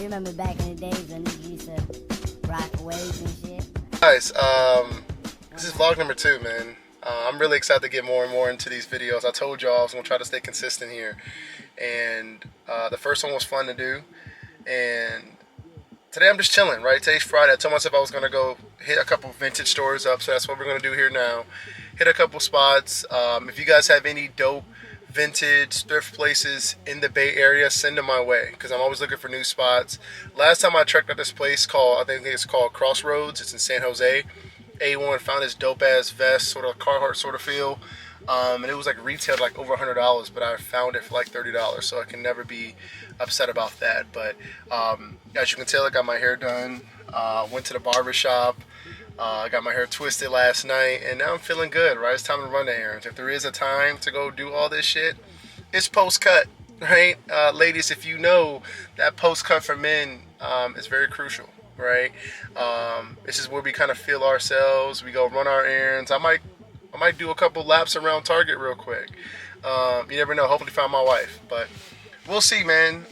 you remember back in the days when you used to rock waves and shit? Guys, this is vlog number 2, man. I'm really excited to get more and more into these videos. I told y'all I was going to try to stay consistent here. And the first one was fun to do. And today I'm just chilling, right? Today's Friday. I told myself I was going to go hit a couple vintage stores up. So that's what we're going to do here now. Hit a couple spots. If you guys have any dope vintage thrift places in the Bay Area, send them my way, because I'm always looking for new spots. Last time I checked out this place called, I think it's called Crossroads. It's in San Jose. A1 found this dope ass vest, sort of Carhartt sort of feel, and it was like retailed like over $100, but I found it for like $30, so I can never be upset about that. But as you can tell, I got my hair done, went to the barber shop. I got my hair twisted last night, and now I'm feeling good, right? It's time to run the errands. If there is a time to go do all this shit, it's post-cut, right? Ladies, if you know, that post-cut for men is very crucial, right? This is where we kind of feel ourselves. We go run our errands. I might do a couple laps around Target real quick. You never know. Hopefully find my wife, but we'll see, man.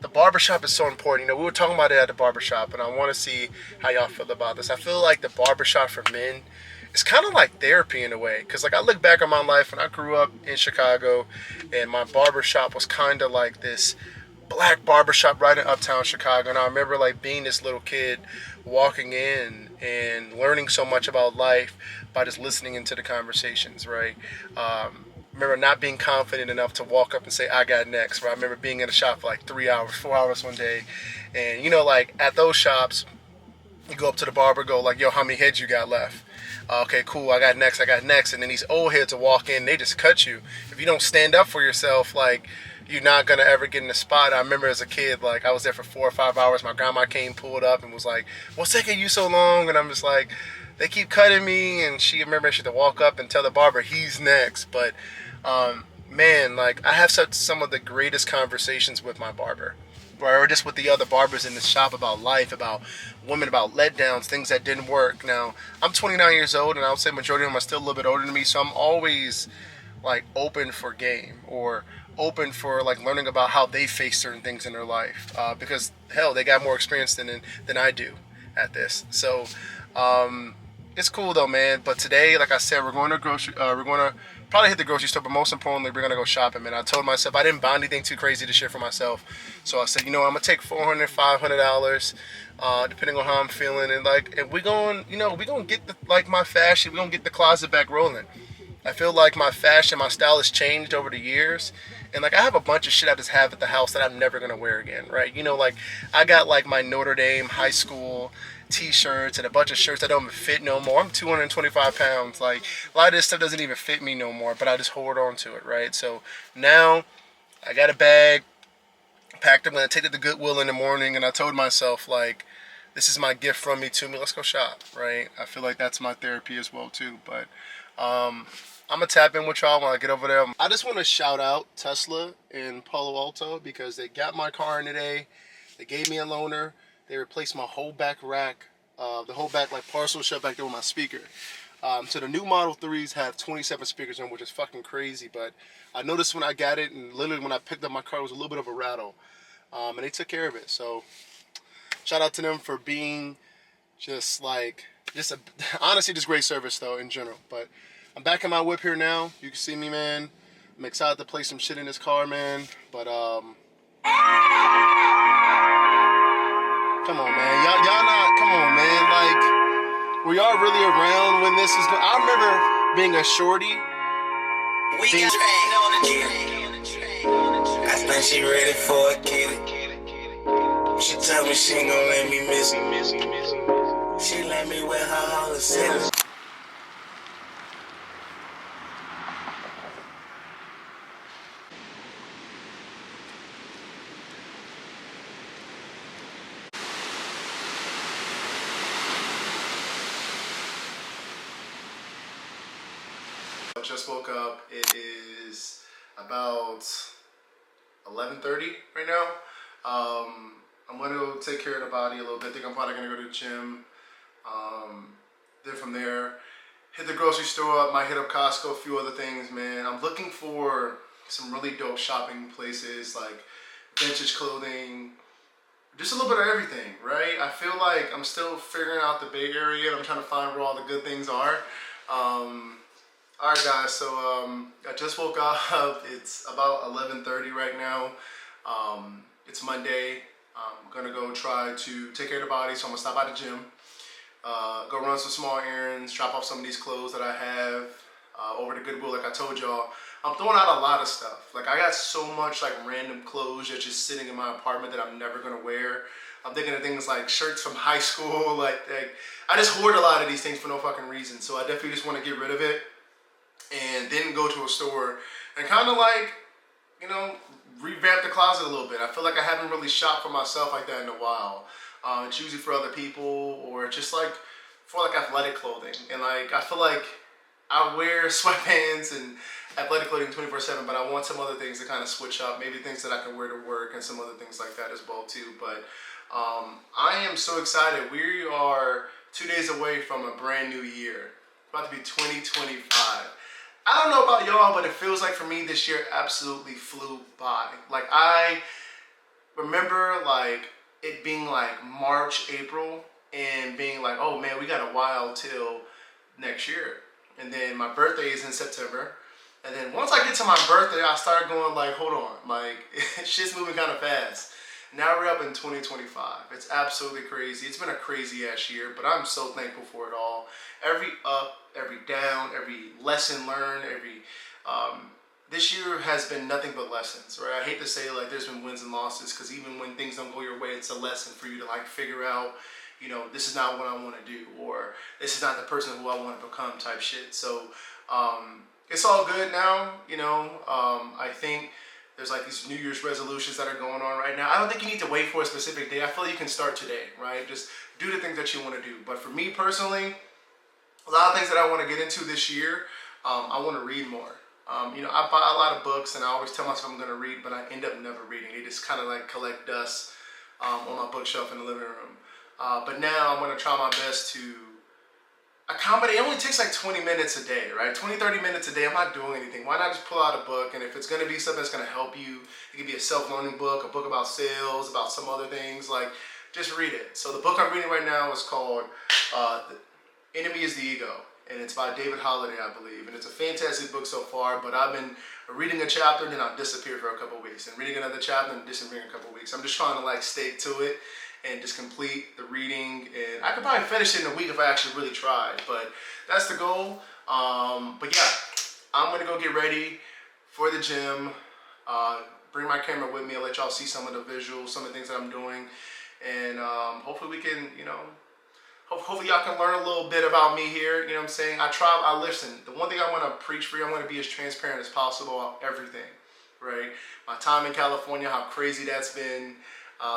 The barbershop is so important. You know, we were talking about it at the barbershop, and I want to see how y'all feel about this. I feel like the barbershop for men is kind of like therapy in a way, because like I look back on my life when I grew up in Chicago, and my barbershop was kind of like this black barbershop right in uptown Chicago. And I remember like being this little kid walking in and learning so much about life by just listening into the conversations, right? Remember not being confident enough to walk up and say, I got next, right? I remember being in the shop for like 3 hours, 4 hours one day. And, you know, like at those shops, you go up to the barber, go like, yo, how many heads you got left? Okay, cool, I got next. And then these old heads will walk in, they just cut you. If you don't stand up for yourself, like, you're not going to ever get in the spot. I remember as a kid, like, I was there for 4 or 5 hours. My grandma came, pulled up, and was like, what's taking you so long? And I'm just like, they keep cutting me. And she remembered she had to walk up and tell the barber he's next. But man, like I have some of the greatest conversations with my barber, or just with the other barbers in the shop about life, about women, about letdowns, things that didn't work. Now, I'm 29 years old, and I would say majority of them are still a little bit older than me, so I'm always like open for game, or open for like learning about how they face certain things in their life, because hell, they got more experience than I do at this. So it's cool though, man. But today, like I said, we're going to probably hit the grocery store, but most importantly, we're gonna go shopping, man. I told myself I didn't buy anything too crazy this year for myself, so I said, you know, I'm gonna take $400, $500, depending on how I'm feeling, and we going, you know, we gonna get my fashion, we gonna get the closet back rolling. I feel like my fashion, my style has changed over the years, and like I have a bunch of shit I just have at the house that I'm never gonna wear again, right? You know, like I got like my Notre Dame high school t-shirts and a bunch of shirts that don't even fit no more. I'm 225 pounds. Like a lot of this stuff doesn't even fit me no more, but I just hold on to it, right? So now I got a bag packed. I'm gonna take it to Goodwill in the morning, and I told myself like, this is my gift from me to me. Let's go shop, right? I feel like that's my therapy as well too. But I'm gonna tap in with y'all when I get over there. I just want to shout out Tesla in Palo Alto, because they got my car in today. They gave me a loaner. They replaced my whole back rack, the whole back like parcel shelf back there with my speaker. So the new Model 3s have 27 speakers in them, which is fucking crazy. But I noticed when I got it, and literally when I picked up my car, it was a little bit of a rattle. And they took care of it. So shout out to them for being honestly, just great service though in general. But I'm back in my whip here now. You can see me, man. I'm excited to play some shit in this car, man. But come on, man. Y'all not, come on, man. Like, were y'all really around when this is going? I remember being a shorty. I think she ready for a kitty. She tell me she ain't gonna let me miss it. She let me wear her all the cities. I just woke up. It is about 11:30 right now. I'm gonna go take care of the body a little bit. I think I'm probably gonna go to the gym. Then from there, hit the grocery store. Might hit up Costco, a few other things, man. I'm looking for some really dope shopping places like vintage clothing, just a little bit of everything, right? I feel like I'm still figuring out the Bay Area, and I'm trying to find where all the good things are. All right, guys, so I just woke up. It's about 11:30 right now. It's Monday. I'm gonna go try to take care of the body, so I'm gonna stop by the gym, go run some small errands, drop off some of these clothes that I have over to Goodwill. Like I told y'all, I'm throwing out a lot of stuff. Like I got so much like random clothes that's just sitting in my apartment that I'm never gonna wear. I'm thinking of things like shirts from high school. Like I just hoard a lot of these things for no fucking reason. So I definitely just want to get rid of it, and then go to a store and kind of like, you know, revamp the closet a little bit. I feel like I haven't really shopped for myself like that in a while. It's usually for other people or just like for like athletic clothing. And like I feel like I wear sweatpants and athletic clothing 24/7, but I want some other things to kind of switch up. Maybe things that I can wear to work and some other things like that as well too. But I am so excited. We are 2 days away from a brand new year. It's about to be 2025. I don't know about y'all, but it feels like for me this year absolutely flew by. Like I remember like it being like March, April, and being like, oh man, we got a while till next year. And then my birthday is in September. And then once I get to my birthday, I start going like, hold on, like shit's moving kind of fast. Now we're up in 2025. It's absolutely crazy. It's been a crazy ass year, but I'm so thankful for it all. Every up, every down, every lesson learned, this year has been nothing but lessons, right? I hate to say like there's been wins and losses, because even when things don't go your way, it's a lesson for you to like figure out, you know, this is not what I want to do, or this is not the person who I want to become type shit. So it's all good now, you know. I think there's like these New Year's resolutions that are going on right now. I don't think you need to wait for a specific day. I feel like you can start today, right? Just do the things that you want to do. But for me personally, a lot of things that I want to get into this year, I want to read more. You know, I buy a lot of books and I always tell myself I'm going to read, but I end up never reading. They just kind of like collect dust on my bookshelf in the living room. But now I'm going to try my best to accommodate. It only takes like 20 minutes a day, right? 20, 30 minutes a day. I'm not doing anything. Why not just pull out a book? And if it's going to be something that's going to help you, it could be a self-learning book, a book about sales, about some other things, like just read it. So the book I'm reading right now is called The Enemy is the Ego. And it's by David Holiday, I believe. And it's a fantastic book so far, but I've been reading a chapter and then I'll disappear for a couple weeks. And reading another chapter and disappearing a couple weeks. I'm just trying to like stay to it and just complete the reading. And I could probably finish it in a week if I actually really tried. But that's the goal. But yeah, I'm going to go get ready for the gym. Bring my camera with me. I'll let y'all see some of the visuals, some of the things that I'm doing. And hopefully we can, you know, hopefully y'all can learn a little bit about me here. You know what I'm saying? I listen. The one thing I want to preach for you, I want to be as transparent as possible about everything, right? My time in California, how crazy that's been,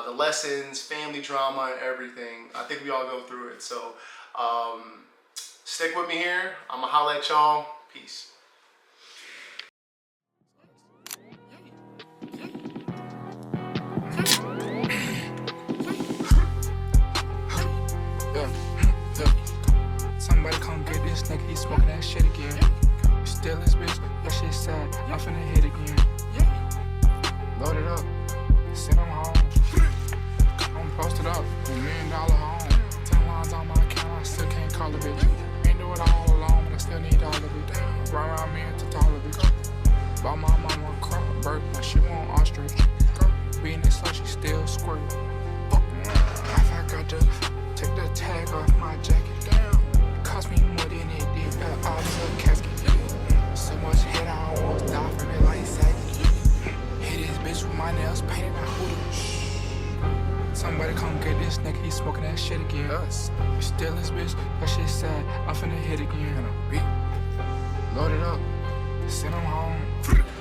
the lessons, family drama, and everything. I think we all go through it. So stick with me here. I'm going to holla at y'all. Peace. Somebody come get this nigga, he smoking that shit again. Still this bitch, that shit sad, I'm finna hit again. Load it up, sit on home. I'm posted up, $1 million home. 10 lines on my account, I still can't call a bitch. Ain't do it all alone, but I still need all of it. Run around me into all of it. Bought my mama a crop burp, but she want ostrich. Being this slow, she still squirt. If I got to take the tag off my jacket, cost me more than it did the officer casket. So much head I almost die from it like sack. Hit this bitch with my nails painted my hoodie. Somebody come get this nigga, he smoking that shit again. Still this bitch, that shit sad, I'm finna hit again. Load it up, sit on home.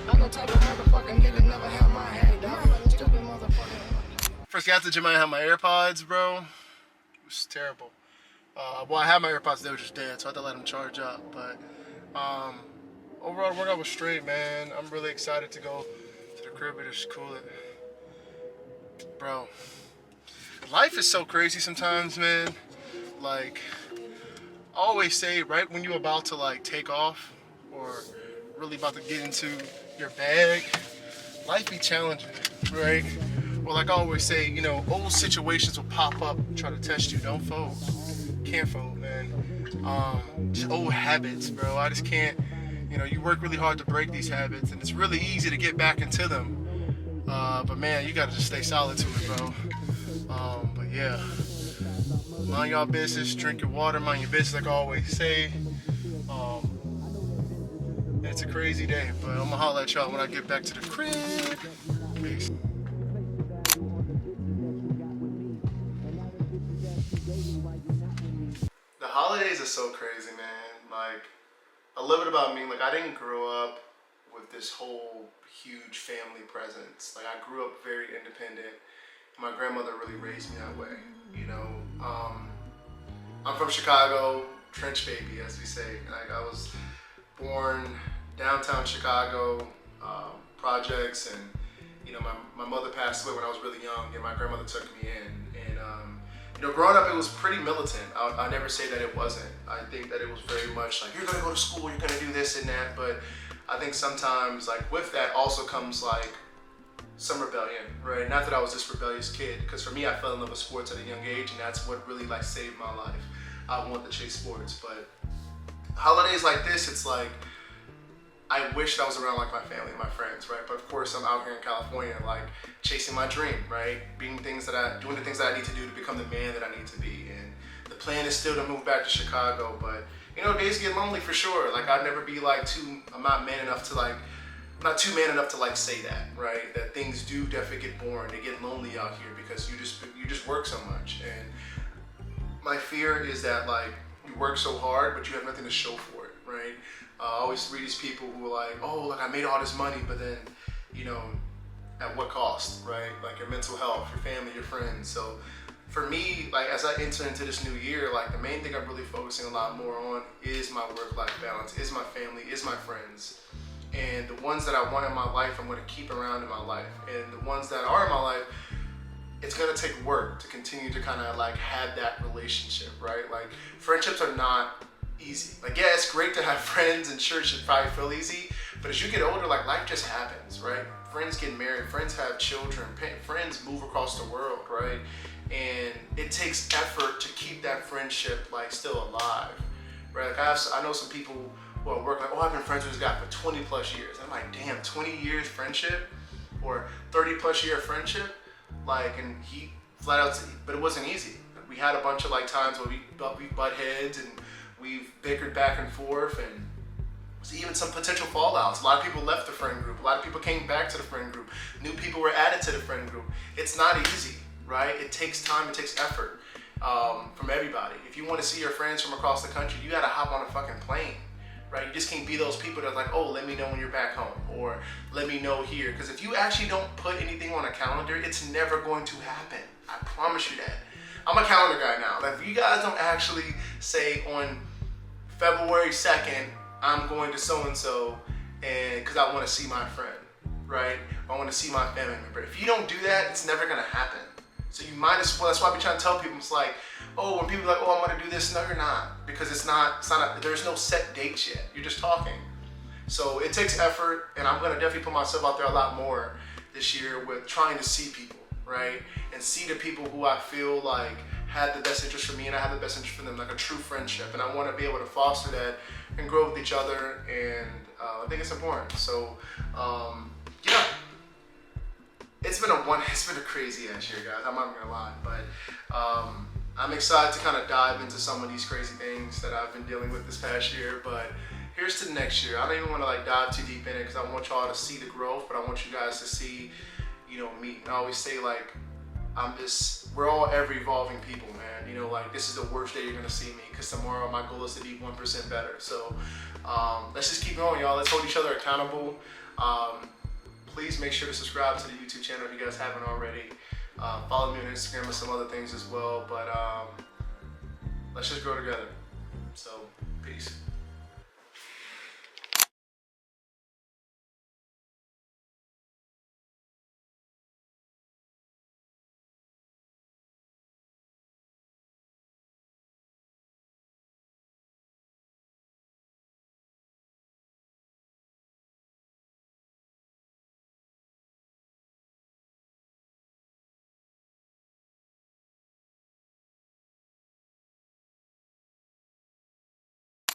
I'm the type of motherfucking nigga never have my hand down. Stupid motherfucker. First got to the gym, I had my AirPods, bro. It was terrible. Well, I had my AirPods, they were just dead, so I had to let them charge up. But overall, the workout was straight, man. I'm really excited to go to the crib and just cool it. Bro, life is so crazy sometimes, man. Like, I always say, right when you're about to, like, take off or really about to get into your bag, life be challenging, right? Well, like I always say, you know, old situations will pop up and try to test you. Don't fold. Can't fold, man. Just old habits, bro. I just can't, you know, you work really hard to break these habits, and it's really easy to get back into them. But man, you gotta just stay solid to it, bro. But yeah, mind y'all business, drink your water, mind your business, like I always say. It's a crazy day, but I'm gonna holler at y'all when I get back to the crib. Peace. The holidays are so crazy, man. Like, a little bit about me, like I didn't grow up with this whole huge family presence. Like, I grew up very independent. My grandmother really raised me that way, you know. I'm from Chicago, trench baby, as we say. Like, I was born downtown Chicago, projects, and you know, my mother passed away when I was really young, and my grandmother took me in. And you know, growing up, it was pretty militant. I never say that it wasn't. I think that it was very much like, you're gonna go to school, you're gonna do this and that. But I think sometimes, like, with that also comes like some rebellion, right? Not that I was this rebellious kid, because for me, I fell in love with sports at a young age, and that's what really like saved my life. I wanted to chase sports, but holidays like this, it's like, I wished I was around like my family and my friends, right? But of course, I'm out here in California, like chasing my dream, right? Doing the things that I need to do to become the man that I need to be. And the plan is still to move back to Chicago, but you know, days get lonely for sure. Like, I'd never be like I'm not man enough to like, I'm not too man enough to like say that, right? That things do definitely get boring. They get lonely out here because you just work so much. And my fear is that like you work so hard, but you have nothing to show for it, right? I always read these people who are like, oh, look, I made all this money, but then, you know, at what cost, right? Like your mental health, your family, your friends. So for me, like as I enter into this new year, like the main thing I'm really focusing a lot more on is my work-life balance, is my family, is my friends. And the ones that I want in my life, I'm gonna keep around in my life. And the ones that are in my life, it's gonna take work to continue to kind of like have that relationship, right? Like friendships are not easy. Like, yeah, it's great to have friends, and sure, it should probably feel easy, but as you get older, like life just happens, right? Friends get married, friends have children, friends move across the world, right? And it takes effort to keep that friendship like still alive, right? Like I know some people who are working like, oh, I've been friends with this guy for 20 plus years. I'm like, damn, 20 years friendship or 30 plus year friendship? Like, and he flat out, but it wasn't easy. We had a bunch of like times where we butt heads, and we've bickered back and forth, and even some potential fallouts. A lot of people left the friend group. A lot of people came back to the friend group. New people were added to the friend group. It's not easy, right? It takes time, it takes effort from everybody. If you want to see your friends from across the country, you gotta hop on a fucking plane, right? You just can't be those people that's like, oh, let me know when you're back home, or let me know here. Because if you actually don't put anything on a calendar, it's never going to happen. I promise you that. I'm a calendar guy now. Like, if you guys don't actually say on February 2nd, I'm going to so-and-so, and because I want to see my friend, right? I want to see my family member. If you don't do that, it's never going to happen. So you might as well, that's why I be trying to tell people, it's like, oh, when people are like, oh, I'm going to do this, no, you're not. Because there's no set dates yet. You're just talking. So it takes effort, and I'm going to definitely put myself out there a lot more this year with trying to see people, right? And see the people who I feel like had the best interest for me, and I have the best interest for them, like a true friendship. And I want to be able to foster that and grow with each other, and I think it's important. So, yeah, it's been a crazy ass year, guys. I'm not even gonna lie, but I'm excited to kind of dive into some of these crazy things that I've been dealing with this past year. But here's to the next year. I don't even want to like dive too deep in it because I want y'all to see the growth, but I want you guys to see, you know, me. And I always say like, we're all ever evolving people, man. You know, like this is the worst day you're gonna see me, because tomorrow my goal is to be 1% better. So let's just keep going, y'all. Let's hold each other accountable. Please make sure to subscribe to the YouTube channel if you guys haven't already. Follow me on Instagram and some other things as well. But let's just grow together. So, peace.